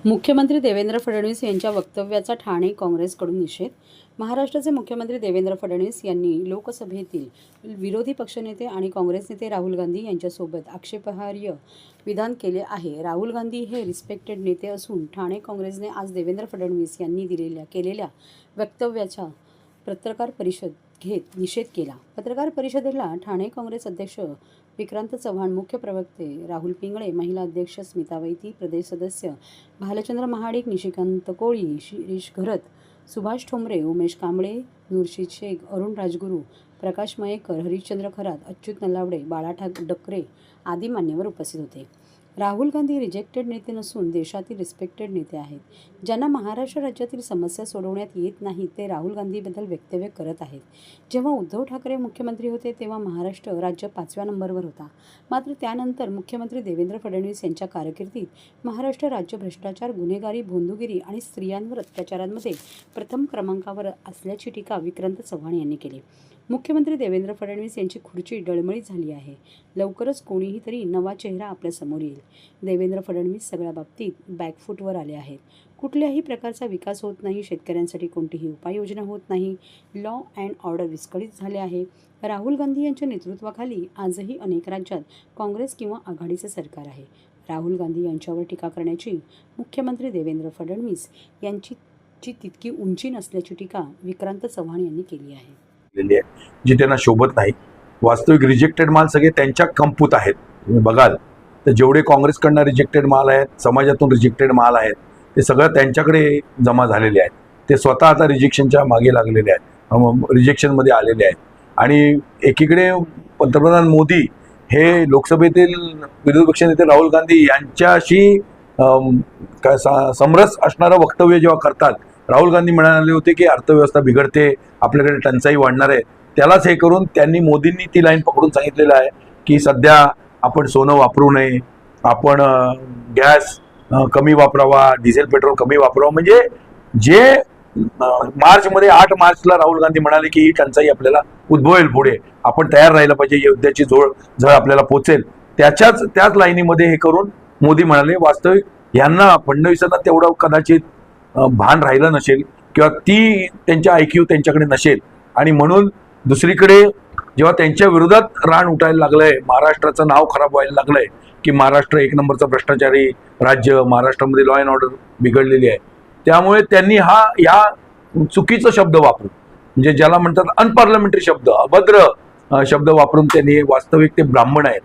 मुख्यमंत्री देवेंद्र फडणवीस यांच्या वक्तव्याचा ठाणे काँग्रेसकडून निषेध. महाराष्ट्राचे मुख्यमंत्री देवेंद्र फडणवीस यांनी लोकसभेतील विरोधी पक्षनेते आणि काँग्रेस नेते राहुल गांधी यांच्यासोबत आक्षेपार्ह विधान केले आहे. राहुल गांधी हे रिस्पेक्टेड नेते असून ठाणे काँग्रेसने आज देवेंद्र फडणवीस यांनी केलेल्या वक्तव्याचा पत्रकार परिषद घेत निषेध केला. पत्रकार परिषदेला ठाणे काँग्रेस अध्यक्ष विक्रांत चव्हाण, मुख्य प्रवक्ते राहुल पिंगळे, महिला अध्यक्ष स्मिता वैती, प्रदेश सदस्य भालचंद्र महाडिक, निशिकांत कोळी, शिरीष घरत, सुभाष ठोंबरे, उमेश कांबळे, नुरशीद शेख, अरुण राजगुरू, प्रकाश मयेकर, हरिश्चंद्र खरात, अच्युत नलावडे, बाळा डकरे आदी मान्यवर उपस्थित होते. राहुल गांधी रिजेक्टेड नेते नसून देशातील रिस्पेक्टेड नेते आहेत. ज्यांना महाराष्ट्र राज्यातील समस्या सोडवण्यात येत नाही ते राहुल गांधीबद्दल वक्तव्य करत आहेत. जेव्हा उद्धव ठाकरे मुख्यमंत्री होते तेव्हा महाराष्ट्र राज्य 5व्या नंबरवर होता. मात्र त्यानंतर मुख्यमंत्री देवेंद्र फडणवीस यांच्या कारकिर्दीत महाराष्ट्र राज्य भ्रष्टाचार, गुन्हेगारी, भोंदूगिरी आणि स्त्रियांवर अत्याचारांमध्ये प्रथम क्रमांकावर असल्याची टीका विक्रांत चव्हाण यांनी केली. मुख्यमंत्री देवेंद्र फडणवीस यांची खुर्ची डळमळीत झाली आहे. लवकरच कोणीही तरी नवा चेहरा आपल्यासमोर येईल. देवेंद्र फडणवीस सगळ्या बाबतीत बॅकफूटवर आले आहेत. कुठल्याही प्रकारचा विकास होत नाही. शेतकऱ्यांसाठी कोणतीही उपाययोजना होत नाही. लॉ अँड ऑर्डर विस्कळीत झाले आहे. राहुल गांधी यांच्या नेतृत्वाखाली आजही अनेक राज्यात काँग्रेस किंवा आघाडीचे सरकार आहे. राहुल गांधी यांच्यावर टीका करण्याची मुख्यमंत्री देवेंद्र फडणवीस यांची तितकी उंची नसल्याची टीका विक्रांत चव्हाण यांनी केली आहे. जी त्यांना शोभत नाही. वास्तविक रिजेक्टेड माल सगळे त्यांच्या कंपूत आहेत. तुम्ही बघाल तर जेवढे काँग्रेसकडनं रिजेक्टेड माल आहेत, समाजातून रिजेक्टेड माल आहेत, ते सगळं त्यांच्याकडे जमा झालेले आहेत. ते स्वतः आता रिजेक्शनच्या मागे लागलेले आहेत, रिजेक्शनमध्ये आलेले आहेत. आणि एकीकडे पंतप्रधान मोदी हे लोकसभेतील विरोधी पक्षनेते राहुल गांधी यांच्याशी समरस असणारं वक्तव्य जेव्हा करतात, राहुल गांधी म्हणाले होते की अर्थव्यवस्था बिघडते, आपल्याकडे टंचाई वाढणार आहे, त्यालाच हे करून त्यांनी मोदींनी ती लाईन पकडून सांगितलेलं आहे की सध्या आपण सोनं वापरू नये, आपण गॅस कमी वापरावा, डिझेल पेट्रोल कमी वापरावं. म्हणजे जे मार्चमध्ये 8 मार्चला राहुल गांधी म्हणाले की ही टंचाई आपल्याला उद्भवेल, पुढे आपण तयार राहिलं पाहिजे, युद्धाची झळ आपल्याला पोचेल, त्याच लाईनीमध्ये हे करून मोदी म्हणाले. वास्तविक यांना फडणवीसांना तेवढं कदाचित भान राहिलं नसेल किंवा ती त्यांच्या IQ त्यांच्याकडे नसेल. आणि म्हणून दुसरीकडे जेव्हा त्यांच्या विरोधात रान उठायला लागलंय, महाराष्ट्राचं नाव खराब व्हायला लागलंय की महाराष्ट्र 1 नंबरचं भ्रष्टाचारी राज्य, महाराष्ट्रामध्ये लॉ अँड ऑर्डर बिघडलेली आहे, त्यामुळे त्यांनी या चुकीचा शब्द वापरून, म्हणजे ज्याला म्हणतात अनपार्लमेंटरी शब्द, अभद्र शब्द वापरून त्यांनी, वास्तविक ते ब्राह्मण आहेत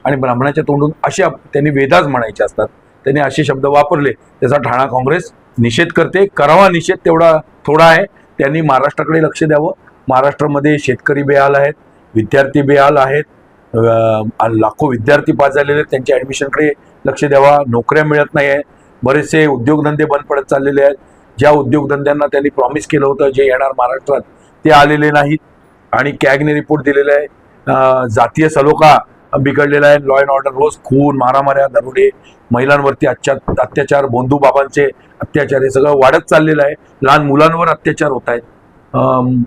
आणि ब्राह्मणाच्या तोंडून अशा त्यांनी वेदाज म्हणायचे असतात, त्यांनी असे शब्द वापरले. त्याचा ठाणा काँग्रेस निषेध करते. करावा निषेध तेवढा थोडा आहे. त्यांनी महाराष्ट्राकडे लक्ष द्यावं. महाराष्ट्रामध्ये शेतकरी बेहाल आहेत, विद्यार्थी बेहाल आहेत, लाखो विद्यार्थी पास झालेले आहेत, त्यांच्या ॲडमिशनकडे लक्ष द्यावा. नोकऱ्या मिळत नाही आहे, बरेचसे उद्योगधंदे बंद पडत चाललेले आहेत. ज्या उद्योगधंद्यांना त्यांनी प्रॉमिस केलं होतं जे येणार महाराष्ट्रात, ते आलेले नाहीत. आणि कॅगने रिपोर्ट दिलेला आहे. जातीय सलोखा बिघडलेला आहे. लॉ अँड ऑर्डर, रोज खून, मारामाऱ्या, दरोडे, महिलांवरती अत्याचार, बोंधू बाबांचे अत्याचार, हे सगळं वाढत चाललेलं आहे. लहान मुलांवर अत्याचार होत आहेत,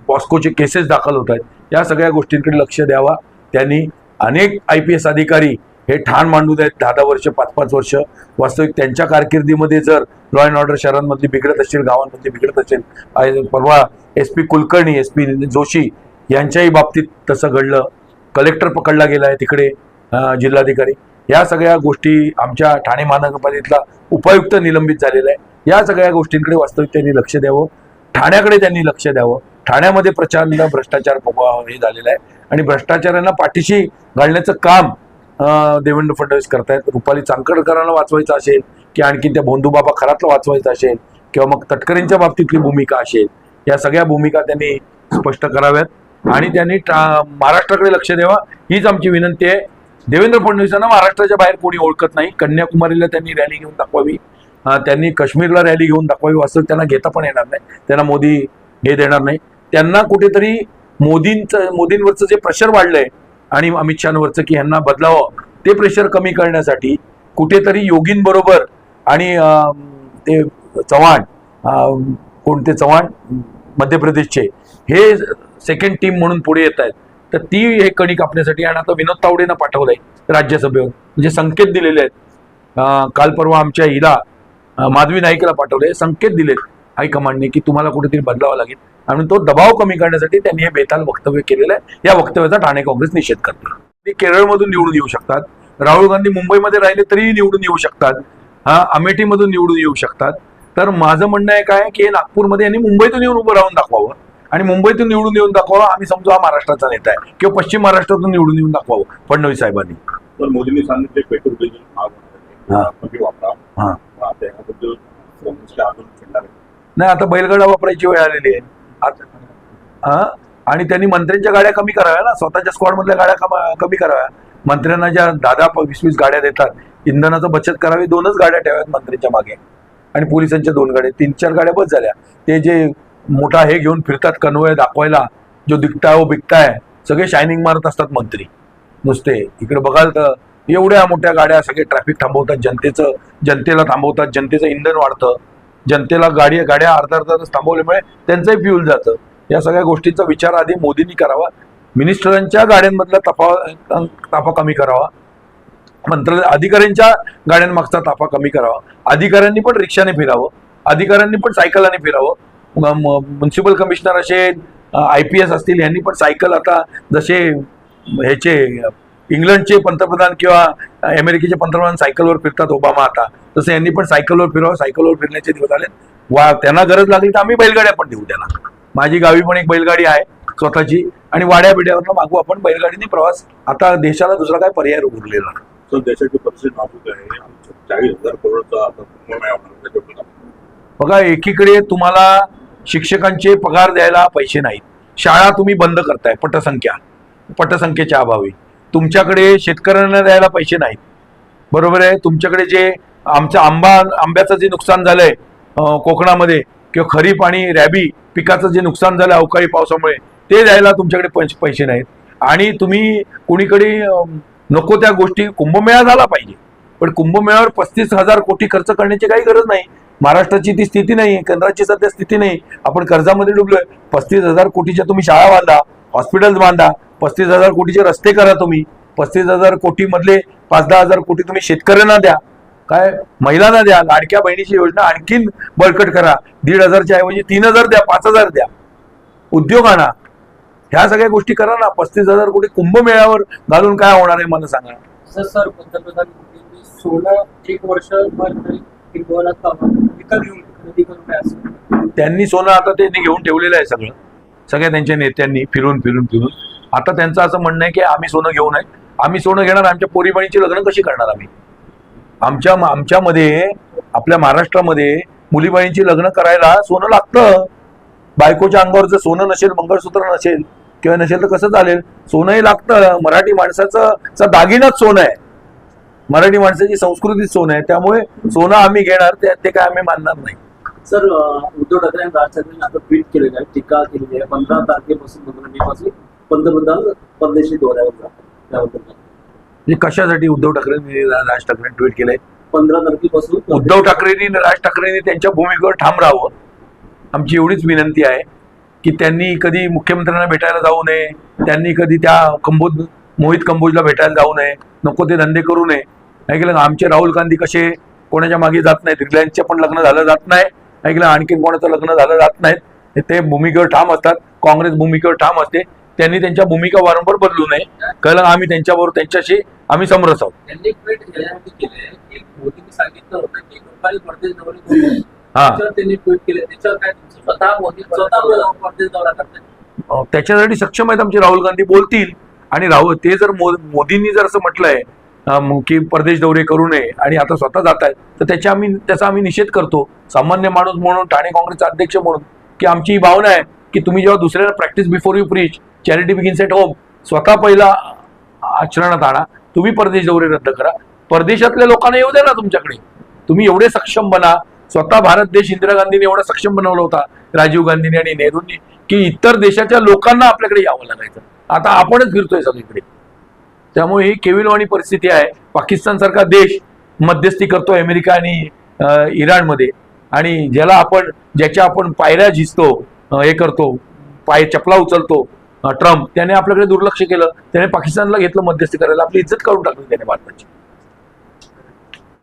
पॉस्कोचे केसेस दाखल होत आहेत. या सगळ्या गोष्टींकडे लक्ष द्यावा. त्यांनी अनेक IPS अधिकारी हे ठाण मांडून आहेत 10-10 वर्ष, 5-5 वर्ष. वास्तविक त्यांच्या कारकिर्दीमध्ये जर लॉ अँड ऑर्डर शहरांमधली बिघडत असेल, गावांमधली बिघडत असेल, परवा SP कुलकर्णी, SP जोशी यांच्याही बाबतीत तसं घडलं. कलेक्टर पकडला गेला आहे तिकडे, जिल्हाधिकारी. या सगळ्या गोष्टी, आमच्या ठाणे महानगरपालिकेतला उपायुक्त निलंबित झालेला आहे. या सगळ्या गोष्टींकडे वास्तविक त्यांनी लक्ष द्यावं. ठाण्याकडे त्यांनी लक्ष द्यावं. ठाण्यामध्ये प्रचंड भ्रष्टाचार हे झालेला आहे आणि भ्रष्टाचारांना पाठीशी घालण्याचं काम देवेंद्र फडणवीस करतायत. रुपाली चांदकडकरांना वाचवायचं असेल की आणखी त्या भोंदूबाबा खरातला वाचवायचं असेल किंवा मग तटकरेंच्या बाबतीतली भूमिका असेल, या सगळ्या भूमिका त्यांनी स्पष्ट कराव्यात आणि त्यांनी महाराष्ट्राकडे लक्ष द्यावा, हीच आमची विनंती आहे. देवेंद्र फडणवीसांना महाराष्ट्राच्या बाहेर कोणी ओळखत नाही. कन्याकुमारीला त्यांनी रॅली घेऊन दाखवावी, त्यांनी काश्मीरला रॅली घेऊन दाखवावी. वास्तविक त्यांना घेता पण येणार नाही, त्यांना मोदी हे देणार नाही. त्यांना कुठेतरी मोदींवरचं जे प्रेशर वाढलंय आणि अमित शहावरचं की यांना बदलावं, ते प्रेशर कमी करण्यासाठी कुठेतरी योगींबरोबर आणि ते चव्हाण, कोणते चव्हाण मध्य प्रदेशचे, हे सेकंड टीम म्हणून पुढे येत आहेत. तर ती हे कणी कापण्यासाठी आणि आता विनोद तावडेंना पाठवलंय राज्यसभेवर, म्हणजे संकेत दिलेले आहेत काल परवा आमच्या हिला माधवी नाईकला पाठवले, संकेत दिलेत हायकमांडने की तुम्हाला कुठेतरी बदलावं लागेल आणि तो दबाव कमी करण्यासाठी त्यांनी हे बेताल वक्तव्य केलेलं आहे. या वक्तव्याचा ठाणे काँग्रेस निषेध करते. ते केरळमधून निवडून येऊ शकतात, राहुल गांधी मुंबईमध्ये राहिले तरीही निवडून येऊ शकतात, अमेठीमधून निवडून येऊ शकतात. तर माझं म्हणणं आहे काय की नागपूरमध्ये यांनी मुंबईतून येऊन उभं राहून दाखवावं आणि मुंबईतून निवडून येऊन दाखवावं. आम्ही समजू हा महाराष्ट्राचा नेता आहे किंवा पश्चिम महाराष्ट्रातून निवडून येऊन दाखवावं फडणवीस साहेबांनी. तर मोदींनी सांगितले पेट्रोल डिझेल वापरा. नाही, आता बैलगाडा वापरायची वेळ आलेली आहे आणि त्यांनी मंत्र्यांच्या गाड्या कमी कराव्या ना, स्वतःच्या स्क्वॉड मधल्या गाड्या कमी कराव्या. मंत्र्यांना ज्या 10-20 गाड्या देतात, इंधनाचं बचत करावी, 2च गाड्या ठेवाव्यात मंत्र्यांच्या मागे आणि पोलिसांच्या 2 गाड्या, 3-4 गाड्या बस झाल्या. ते जे मोठा हे घेऊन फिरतात कन्वय दाखवायला, जो दिखताय वो बिकताय, सगळे शायनिंग मारत असतात मंत्री नुसते. इकडे बघाल तर एवढ्या मोठ्या गाड्या सगळे ट्रॅफिक थांबवतात, जनतेला थांबवतात, जनतेचं इंधन वाढतं, जनतेला गाड्या अर्धा तास थांबवल्यामुळे त्यांचंही फ्यूल जातं. या सगळ्या गोष्टींचा विचार आधी मोदींनी करावा. मिनिस्टरांच्या गाड्यांमधला ताफा कमी करावा, अधिकाऱ्यांच्या गाड्यांमागचा ताफा कमी करावा. अधिकाऱ्यांनी पण रिक्षाने फिरावं, अधिकाऱ्यांनी पण सायकलाने फिरावं. म्युन्सिपल कमिशनर असेल, IPS असतील, यांनी पण सायकल, आता जसे ह्याचे इंग्लंडचे पंतप्रधान किंवा अमेरिकेचे पंतप्रधान सायकलवर फिरतात, ओबामा, आता तसं यांनी पण सायकलवर फिरावं. सायकलवर फिरण्याचे दिवस आले. त्यांना गरज लागली तर आम्ही बैलगाड्या पण देऊ त्यांना. माझी गावी पण एक बैलगाडी आहे स्वतःची आणि वाड्या बिड्यावरनं मागू आपण बैलगाडीने प्रवास. आता देशाला दुसरा काय पर्याय उरलेला नाही. तर देशाची परिस्थिती नाजूक आहे. 40,000 करोडचा आता कुंभमेळा होणार. बघा, एकीकडे तुम्हाला शिक्षकांचे पगार द्यायला पैसे नाहीत, शाळा तुम्ही बंद करताय पटसंख्येच्या अभावी. तुमच्याकडे शेतकऱ्यांना द्यायला पैसे नाहीत, बरोबर आहे. तुमच्याकडे जे आंब्याचं जे नुकसान झालंय कोकणामध्ये किंवा खरीप आणि रॅबी पिकाचं जे नुकसान झालं अवकाळी पावसामुळे, ते द्यायला तुमच्याकडे पैसे नाहीत. आणि तुम्ही कुणीकडे नको त्या गोष्टी. कुंभमेळा झाला पाहिजे, पण कुंभमेळ्यावर 35,000 कोटी खर्च करण्याची काही गरज नाही. महाराष्ट्राची ती स्थिती नाही, केंद्राची सध्या स्थिती नाही. आपण कर्जामध्ये डुबलोय. 35,000 कोटीच्या तुम्ही शाळा बांधा, हॉस्पिटल्स बांधा, 35,000 कोटीचे रस्ते करा तुम्ही, 35,000 कोटी मधले 5-10 हजार कोटी तुम्ही शेतकऱ्यांना द्या, काय महिलांना द्या, लाडक्या बहिणीची योजना आणखीन बळकट करा, 1,500च्या ऐवजी 3,000 द्या, 5,000 द्या, उद्योग आणा, ह्या सगळ्या गोष्टी करा ना. 35,000 कोटी कुंभमेळ्यावर घालून काय होणार आहे मला सांगा. सर, पंतप्रधान मोदींनी 16 वर्ष त्यांनी सोनं आता त्यांनी घेऊन ठेवलेलं आहे सगळ्या त्यांच्या नेत्यांनी फिरून. आता त्यांचं असं म्हणणं आहे की आम्ही सोनं घेऊ नये, आम्ही सोनं घेणार, आमच्या पोरीबाईंची लग्न कशी करणार आम्ही. आमच्यामध्ये आपल्या महाराष्ट्रामध्ये मुलीबाईंची लग्न करायला सोनं लागतं. बायकोच्या अंगावर जर सोनं नसेल, मंगळसूत्र नसेल किंवा नसेल तर कसं चालेल. सोनंही लागतं. मराठी माणसाचा दागिनाच सोनं आहे, मराठी माणसाची संस्कृती सोनं आहे. त्यामुळे सोनं आम्ही घेणार, ते काय आम्ही मानणार नाही. सर, उद्धव ठाकरे आणि राज ठाकरेंनी आता ट्विट केलेलं आहे, टीका केलेली आहे. 15 तारखेपासून 15 मेपासून पंतप्रधान परदेशी दौऱ्यावर जातात. त्याबद्दल म्हणजे कशासाठी उद्धव ठाकरेंनी राज ठाकरेंनी ट्विट केलंय? 15 तारखेपासून उद्धव ठाकरेंनी राज ठाकरेंनी त्यांच्या भूमिकेवर ठाम राहावं. आमची एवढीच विनंती आहे की त्यांनी कधी मुख्यमंत्र्यांना भेटायला जाऊ नये, त्यांनी कधी त्या मोहित कंबोजला भेटायला जाऊ नये, नको ते धंदे करू नये. ऐकलं, आमचे राहुल गांधी कसे कोणाच्या मागे जात नाहीत, रिलायन्सचे पण लग्न झालं जात नाही, ऐकलं, आणखीन कोणाचं लग्न झालं जात नाहीत. ते भूमिकेवर ठाम असतात. काँग्रेस भूमिकेवर ठाम असते. त्यांनी त्यांच्या भूमिका वारंवार बदलू नये. कळलं, आम्ही त्यांच्याशी आम्ही समरस आहोत. त्यांनी ट्विट यासाठी केलंय की मोदींनी सांगितलं होतं की लोकांनी परदेश दौरे त्यांनी ट्विट केले, त्याच्यावर काय स्वतः मोदी परदेश दौरा करतात. त्याच्यासाठी सक्षम आहेत आमचे राहुल गांधी, बोलतील. आणि ते जर मोदींनी जर असं म्हटलंय की परदेश दौरे करू नये आणि आता स्वतः जात आहेत, तर त्याचा आम्ही निषेध करतो. सामान्य माणूस म्हणून, ठाणे काँग्रेसचा अध्यक्ष म्हणून, की आमची ही भावना आहे की तुम्ही जेव्हा दुसऱ्याला practice before you preach, charity begins at home, स्वतः पहिला आचरणात आणा. तुम्ही परदेश दौरे रद्द करा, परदेशातल्या लोकांना येऊ द्या ना तुमच्याकडे. तुम्ही एवढे सक्षम बना. स्वतः भारत देश इंदिरा गांधींनी एवढा सक्षम बनवला होता, राजीव गांधींनी आणि नेहरूंनी, की इतर देशाच्या लोकांना आपल्याकडे यावं लागायचं. आता आपणच फिरतोय सगळीकडे. त्यामुळे ही केविलवाणी परिस्थिती आहे. पाकिस्तान सारखा देश मध्यस्थी करतो अमेरिका आणि इराणमध्ये, आणि ज्याच्या आपण पायऱ्या झिजतो, हे करतो, चपला उचलतो, ट्रम्प, त्याने आपल्याकडे दुर्लक्ष केलं. त्याने पाकिस्तानला घेतलं मध्यस्थी करायला, आपली इज्जत काढून टाकली त्याने भारताची.